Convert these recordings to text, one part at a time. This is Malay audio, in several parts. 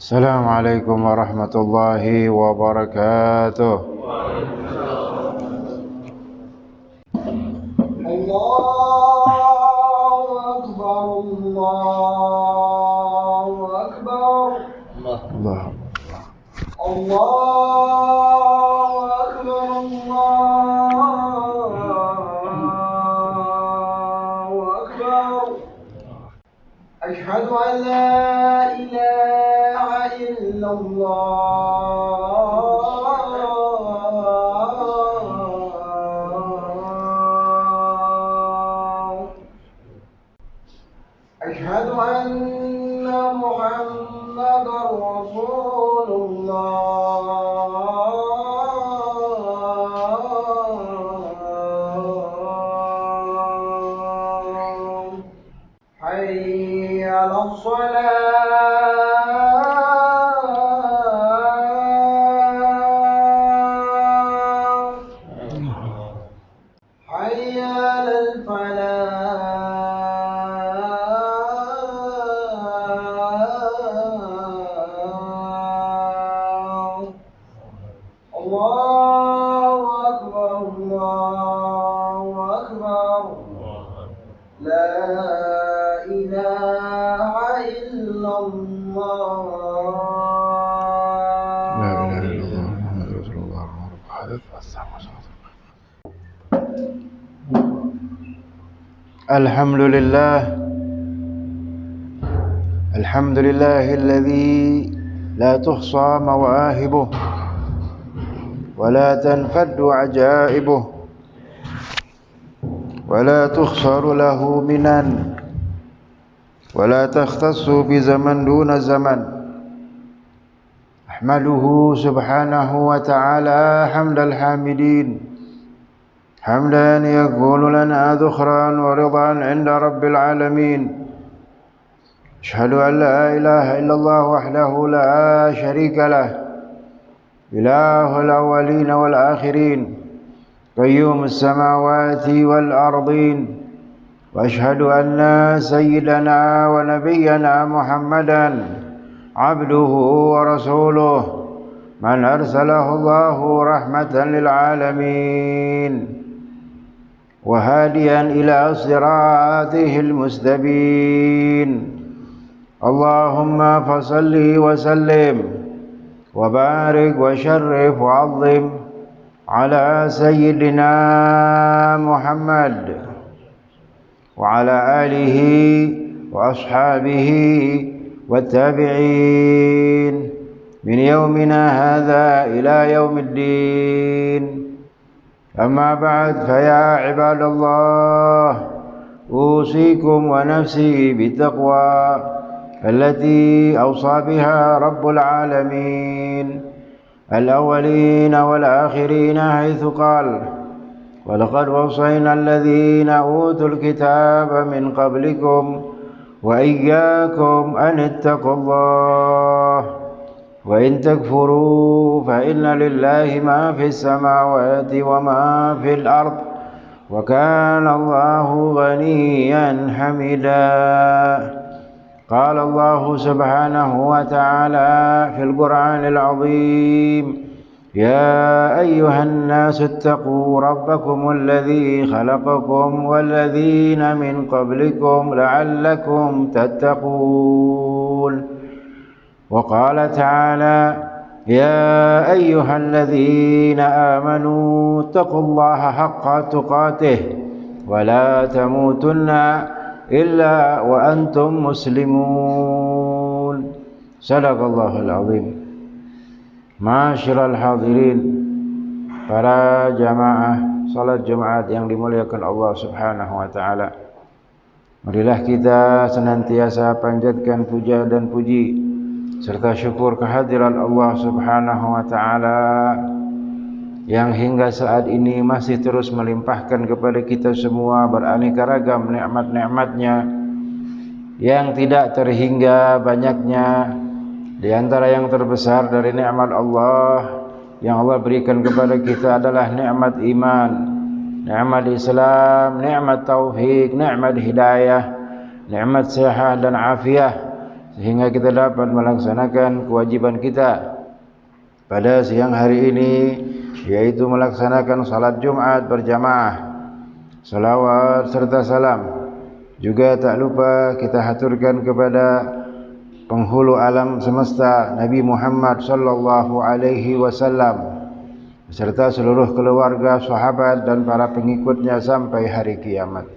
Assalamualaikum warahmatullahi wabarakatuh. Allahu Akbar, Allahu Akbar, Allahu Akbar, Allahu Akbar. Ashhadu an la ilaha illallah. Ashhadu anna Muhammadar Rasulullah. Hayya 'alas salah. Hayya 'alal falah. Allahu Akbar, Allahu Akbar. La ilaha illallah. La ilaha illallah Muhammadur Rasulullah. Alhamdulillah. Alhamdulillahilladzi la tuhsa mawahibuh wa la tanfaddu ajaibuh wa la tukhsaru lahu minan wa la takhtassu bi zaman duna zaman. Ahmaduhu subhanahu wa ta'ala hamdal hamidin, hamdan yakunu lana dhukhran wa ridhan 'inda rabbil alamin. Ashhadu an la ilaha illallah wahdahu la sharika lah, ilahul awwalin wal akhirin, qayyumus samawati wal ardin. Wa ashhadu anna sayyidana wa nabiyyana Muhammadan abduhu wa rasuluh, man arsalahu Allahu rahmatan lil alamin wa hadiyan ila siratihil mustabin. Allahumma fasalli wa sallim wa barik wa syarrif wa azim ala sayyidina Muhammad wa ala alihi wa ashabihi wa tabi'in min yawmina hadha ila yawmiddin. Amma ba'd, fa ya ibadallah, usikum wa nafsi bitaqwa التي أوصى بها رب العالمين الأولين والآخرين، حيث قال: ولقد وصينا الذين أوتوا الكتاب من قبلكم وإياكم أن اتقوا الله وإن تكفروا فإن لله ما في السماوات وما في الأرض وكان الله غنيا حميدا. قال الله سبحانه وتعالى في القرآن العظيم: يا أيها الناس اتقوا ربكم الذي خلقكم والذين من قبلكم لعلكم تتقون. وقال تعالى: يا أيها الذين آمنوا اتقوا الله حق تقاته ولا تموتن إلا وأنتم مسلمون. Sadaqallahul azim. Masyiral hadirin, para jamaah salat Jumat yang dimuliakan Allah Subhanahu wa taala. Marilah kita senantiasa panjatkan puja dan puji serta syukur kehadiran Allah Subhanahu wa taala yang hingga saat ini masih terus melimpahkan kepada kita semua beraneka ragam nikmat-nikmatnya yang tidak terhingga banyaknya. Di antara yang terbesar dari nikmat Allah yang Allah berikan kepada kita adalah nikmat iman, nikmat Islam, nikmat taufik, nikmat hidayah, nikmat sehat dan afiah, sehingga kita dapat melaksanakan kewajiban kita pada siang hari ini, yaitu melaksanakan salat Jumat berjamaah, salawat serta salam. Juga tak lupa kita haturkan kepada penghulu alam semesta Nabi Muhammad sallallahu alaihi wasallam beserta seluruh keluarga, sahabat dan para pengikutnya sampai hari kiamat.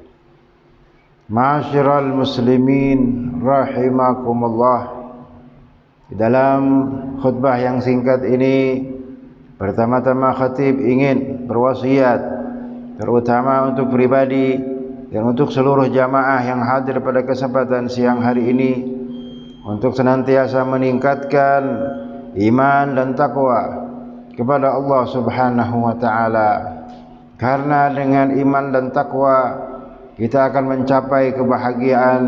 Ma'asyiral muslimin rahimakumullah. Di dalam khutbah yang singkat ini, pertama-tama khatib ingin berwasiat terutama untuk pribadi dan untuk seluruh jamaah yang hadir pada kesempatan siang hari ini untuk senantiasa meningkatkan iman dan takwa kepada Allah Subhanahu wa taala. Karena dengan iman dan takwa kita akan mencapai kebahagiaan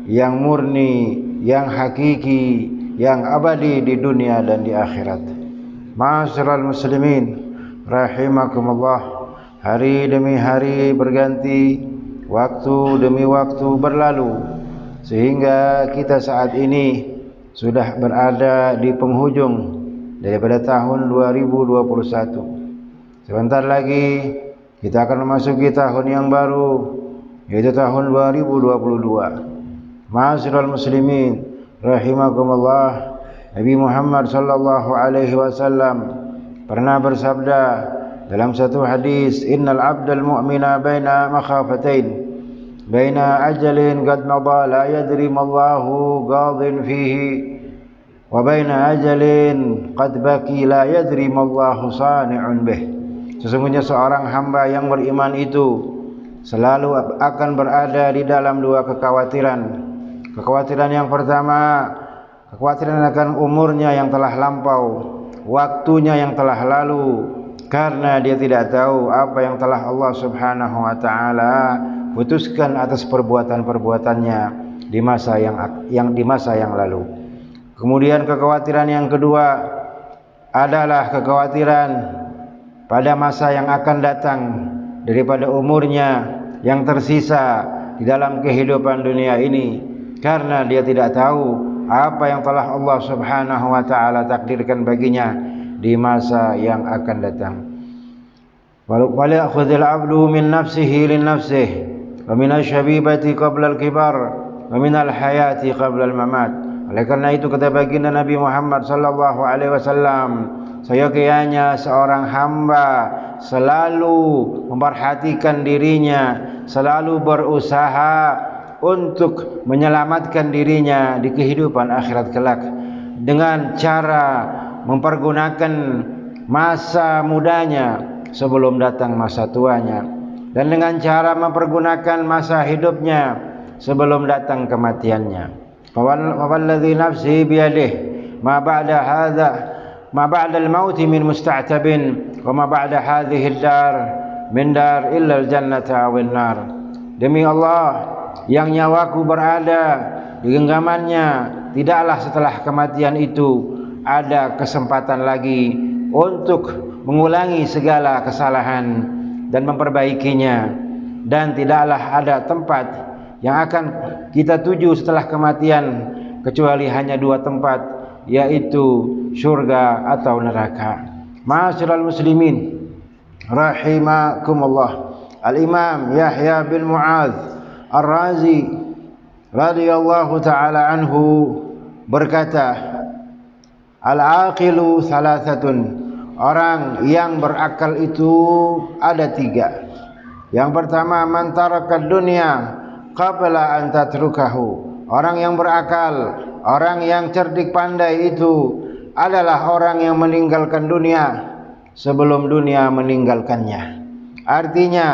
yang murni, yang hakiki, yang abadi di dunia dan di akhirat. Ma'asyiral muslimin rahimakumullah. Hari demi hari berganti, waktu demi waktu berlalu, sehingga kita saat ini sudah berada di penghujung daripada tahun 2021. Sebentar lagi kita akan memasuki tahun yang baru, yaitu tahun 2022. Ma'asyiral muslimin rahimakumullah. Nabi Muhammad sallallahu alaihi wasallam pernah bersabda dalam satu hadis, innal abdal mu'mina baina makhafatain, baina ajalin qad madha la yadri mallahu qadin fihi, wa baina ajalin qad baki la yadri mallahu sani'un bih. Sesungguhnya seorang hamba yang beriman itu selalu akan berada di dalam dua kekhawatiran. Kekhawatiran yang pertama, kekhawatiran akan umurnya yang telah lampau, waktunya yang telah lalu, karena dia tidak tahu apa yang telah Allah Subhanahu wa taala putuskan atas perbuatan-perbuatannya di masa yang lalu. Kemudian kekhawatiran yang kedua adalah kekhawatiran pada masa yang akan datang daripada umurnya yang tersisa di dalam kehidupan dunia ini, karena dia tidak tahu apa yang telah Allah Subhanahu wa taala takdirkan baginya di masa yang akan datang. Wal ya'khudhul 'abdu min nafsihi lin nafsihi wa min asy-syabibati qabla al-kibar wa min al-hayati qabla al-mamat. Oleh karena itu kata baginda Nabi Muhammad sallallahu alaihi wasallam, seyogyanya seorang hamba selalu memperhatikan dirinya, selalu berusaha untuk menyelamatkan dirinya di kehidupan akhirat kelak dengan cara mempergunakan masa mudanya sebelum datang masa tuanya, dan dengan cara mempergunakan masa hidupnya sebelum datang kematiannya. Fawalladzi nafsi biyadihi ma ba'da al-maut min musta'tabin wa ma ba'da hadhihi ad-dar min dar illa al-jannata aw an-nar. Demi Allah yang nyawaku berada di genggamannya, tidaklah setelah kematian itu ada kesempatan lagi untuk mengulangi segala kesalahan dan memperbaikinya, dan tidaklah ada tempat yang akan kita tuju setelah kematian kecuali hanya dua tempat, yaitu surga atau neraka. Ma'asyiral muslimin rahimakumullah. Al-Imam Yahya bin Mu'adz Ar-Razi radhiyallahu ta'ala anhu berkata, al-aqilu thalathatun, orang yang berakal itu ada tiga. Yang pertama, man taraka dunya qabla an tatrukahu. Orang yang berakal, orang yang cerdik pandai itu adalah orang yang meninggalkan dunia sebelum dunia meninggalkannya. Artinya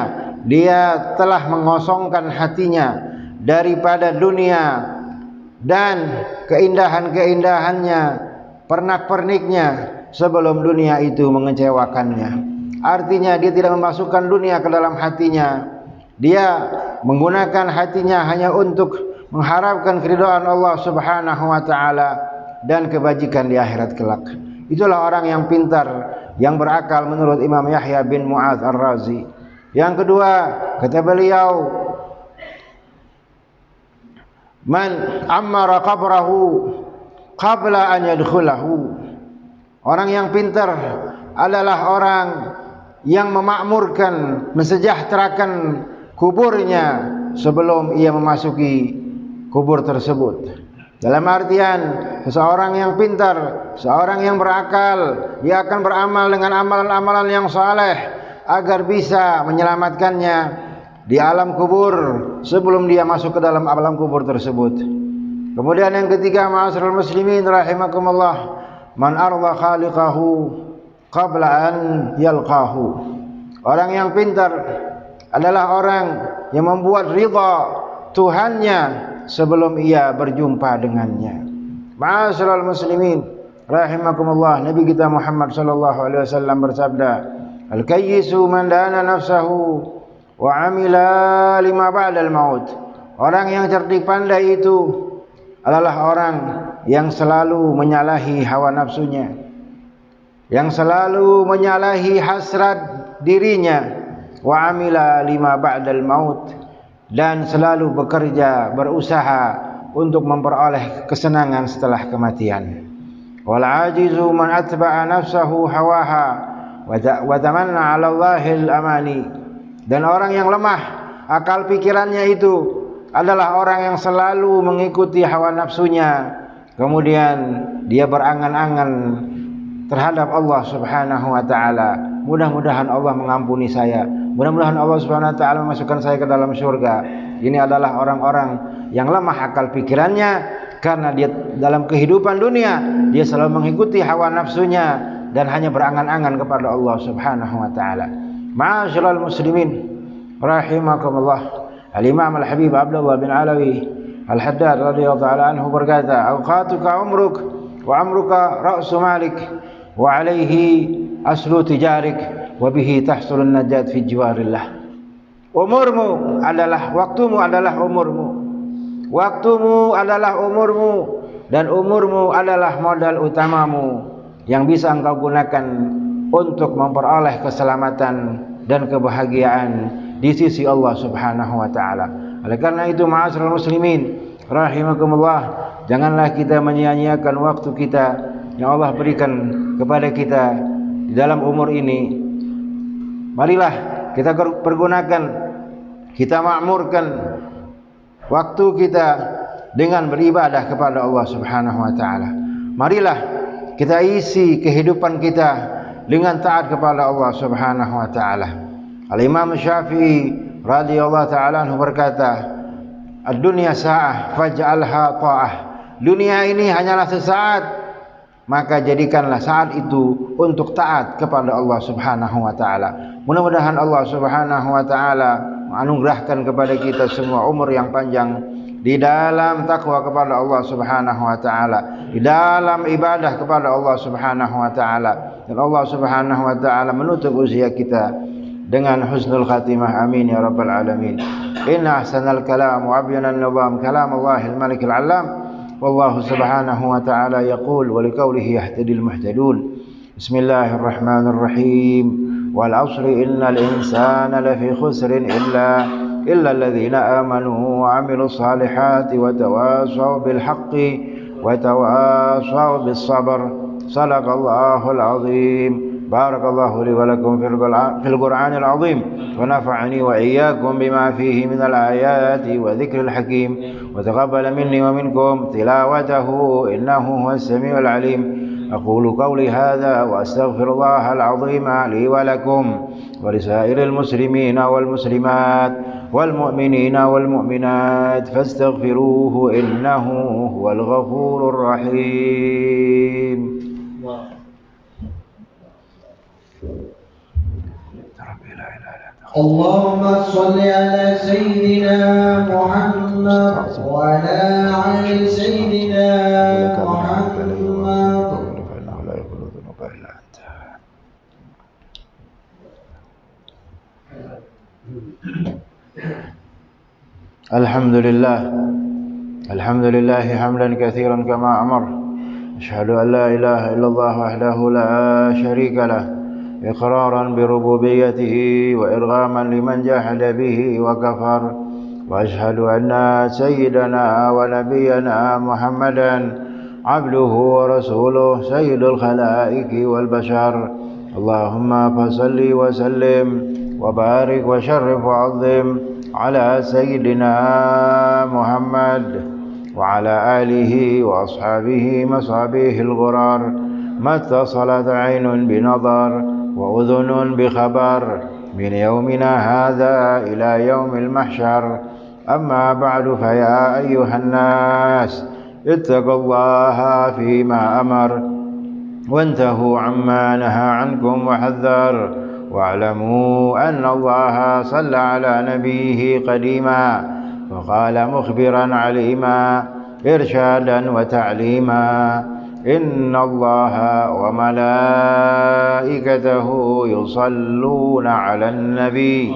dia telah mengosongkan hatinya daripada dunia dan keindahan-keindahannya, pernak-perniknya sebelum dunia itu mengecewakannya. Artinya dia tidak memasukkan dunia ke dalam hatinya. Dia menggunakan hatinya hanya untuk mengharapkan keridhaan Allah Subhanahu wa taala dan kebajikan di akhirat kelak. Itulah orang yang pintar, yang berakal menurut Imam Yahya bin Mu'adz Ar-Razi. Yang kedua, kata beliau, man ammara qabrahu qabla an yadkhulahu. Orang yang pintar adalah orang yang memakmurkan, mensejahterakan kuburnya sebelum ia memasuki kubur tersebut. Dalam artian, seseorang yang pintar, seorang yang berakal, dia akan beramal dengan amalan-amalan yang saleh agar bisa menyelamatkannya di alam kubur sebelum dia masuk ke dalam alam kubur tersebut. Kemudian yang ketiga, ma'asyiral muslimin rahimakumullah, man arda khaliqahu qabla an yalqahu. Orang yang pintar adalah orang yang membuat ridha Tuhannya sebelum ia berjumpa dengannya. Ma'asyiral muslimin rahimakumullah, Nabi kita Muhammad sallallahu alaihi wasallam bersabda, al-kayyisu man dana nafsahu wa amila lima ba'dal maut. Orang yang cerdik pandai itu adalah orang yang selalu menyalahi hawa nafsunya, yang selalu menyalahi hasrat dirinya, wa amila lima ba'dal maut, dan selalu bekerja, berusaha untuk memperoleh kesenangan setelah kematian. Wal ajizu man atba'a nafsahu hawaha wa tamanna 'ala Allahil amani. Dan orang yang lemah akal pikirannya itu adalah orang yang selalu mengikuti hawa nafsunya, kemudian dia berangan-angan terhadap Allah Subhanahu wa taala. Mudah-mudahan Allah mengampuni saya, mudah-mudahan Allah Subhanahu wa taala memasukkan saya ke dalam surga. Ini adalah orang-orang yang lemah akal pikirannya karena dia dalam kehidupan dunia dia selalu mengikuti hawa nafsunya dan hanya berangan-angan kepada Allah Subhanahu wa taala. Ma'asyiral muslimin rahimakumullah, Al-Imam Al-Habib Abdullah bin Alawi Al-Haddad radhiyallahu ta'ala anhu berkata, awqatuka umruk wa amruka ra'su malik wa alaihi aslu tijarik wa bihi tahsulun najat fi jiwarillah. Umurmu adalah waktumu, adalah umurmu. Waktumu adalah umurmu, dan umurmu adalah modal utamamu yang bisa engkau gunakan untuk memperoleh keselamatan dan kebahagiaan di sisi Allah Subhanahu wa taala. Oleh karena itu, ma'asyiral muslimin rahimakumullah, janganlah kita menyia-nyiakan waktu kita yang Allah berikan kepada kita di dalam umur ini. Marilah kita pergunakan, kita makmurkan waktu kita dengan beribadah kepada Allah Subhanahu wa taala. Marilah kita isi kehidupan kita dengan taat kepada Allah Subhanahu wa taala. Al-Imam Syafi'i radhiyallahu ta'ala anhu berkata, ad-dunya sa'ah faj'alha ta'ah. Dunia ini hanyalah sesaat, maka jadikanlah saat itu untuk taat kepada Allah Subhanahu wa taala. Mudah-mudahan Allah Subhanahu wa taala menganugerahkan kepada kita semua umur yang panjang di dalam takwa kepada Allah Subhanahu wa taala, di dalam ibadah kepada Allah Subhanahu wa taala, dan Allah Subhanahu wa taala menutup usia kita dengan husnul khatimah. Amin ya rabbal alamin. Inna ahsanal kalam wa abyanal nizam kalam Allahil malikil alam. Wallahu subhanahu wa ta'ala yaqul wa liqaulihi yahtadil muhtadun. Bismillahirrahmanirrahim. Wal 'asri innal insana lafi khusrin illa alladhina amanu wa 'amilus salihati wa tawassaw bil haqqi wa tawassaw bis sabr. Shadaqallahul 'azim. بارك الله لي ولكم في القرآن العظيم ونفعني وإياكم بما فيه من الآيات وذكر الحكيم وتقبل مني ومنكم تلاوته إنه هو السميع العليم. أقول قولي هذا وأستغفر الله العظيم لي ولكم ولسائر المسلمين والمسلمات والمؤمنين والمؤمنات فاستغفروه إنه هو الغفور الرحيم. اللهم صل على سيدنا محمد وعلى آل سيدنا محمد. الحمد لله حمدا كثيرا كما أمر. أشهد أن لا إله إلا الله وحده لا شريك له إقرارا بربوبيته وإرغاما لمن جحد به وكفر. وأشهد أن سيدنا ونبينا محمدا عبده ورسوله سيد الخلائق والبشر. اللهم فصل وسلم وبارك وشرف وعظم على سيدنا محمد وعلى آله وأصحابه مصابيح الغرار، ما اتصلت عين بنظر وأذن بخبر من يومنا هذا إلى يوم المحشر. أما بعد، فيا أيها الناس اتقوا الله فيما أمر وانتهوا عما نهى عنكم وحذر، واعلموا أن الله صلى على نبيه قديما وقال مخبرا عليما إرشادا وتعليما: إن الله وملائكته يصلون على النبي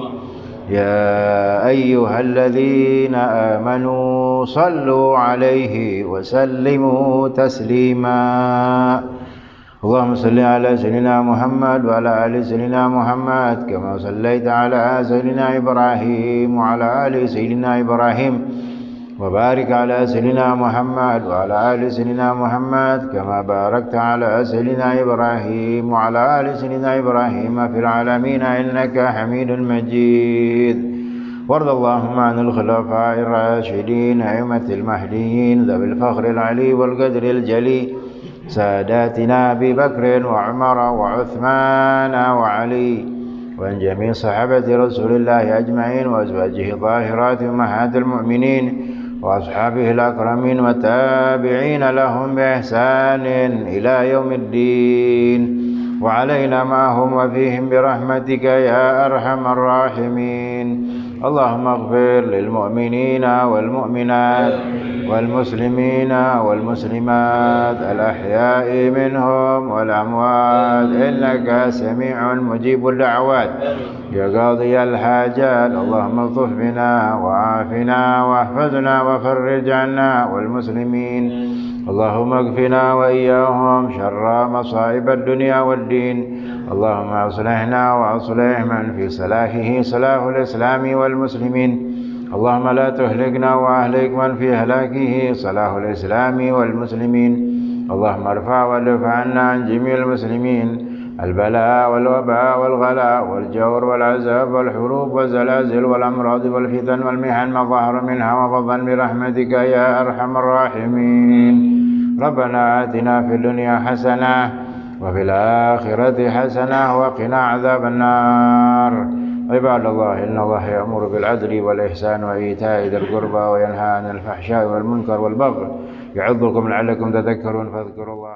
يا أيها الذين آمنوا صلوا عليه وسلموا تسليما. اللهم صل على سيدنا محمد وعلى آل سيدنا محمد كما صليت على سيدنا إبراهيم وعلى آل سيدنا إبراهيم، وبارك على سيدنا محمد وعلى آل سيدنا محمد كما باركت على سيدنا إبراهيم وعلى آل سيدنا إبراهيم في العالمين إنك حميد مجيد. وارض اللهم عن الخلفاء الراشدين أئمة المهديين ذوي الفخر العلي والقدر الجلي، ساداتنا أبي بكر وعمر وعثمان وعلي، وعن جميع صحابة رسول الله أجمعين وأزواجه الطاهرات أمهات المؤمنين وأصحابه الأكرمين والتابعين لهم بإحسان إلى يوم الدين، وعلينا معهم وفيهم برحمتك يا أرحم الراحمين. اللهم اغفر للمؤمنين والمؤمنات والمسلمين والمسلمات الأحياء منهم والأموات إنك سميع مجيب الدعوات يا قاضي الحاجات. اللهم الطف بنا وعافنا واحفظنا وفرج عنا والمسلمين. اللهم اكفنا وإياهم شر مصائب الدنيا والدين. اللهم أصلحنا وأصلح من في صلاحه صلاح الإسلام والمسلمين. اللهم لا تهلكنا وأهلك من في هلاكه صلاح الإسلام والمسلمين. اللهم ارفع وادفع عنا عن جميع المسلمين البلاء والوباء والغلاء والجور والعذاب والحروب والزلازل والأمراض والفتن والمحن ما ظهر منها وبطن برحمتك يا أرحم الراحمين. ربنا آتنا في الدنيا حسنة وفي الآخرة حسنة وقنا عذاب النار. عباد الله، إن الله يأمر بالعدل والإحسان وإيتاء ذي القربى وينهى عن الفحشاء والمنكر والبغي، يعظكم لعلكم تذكرون، فاذكروا الله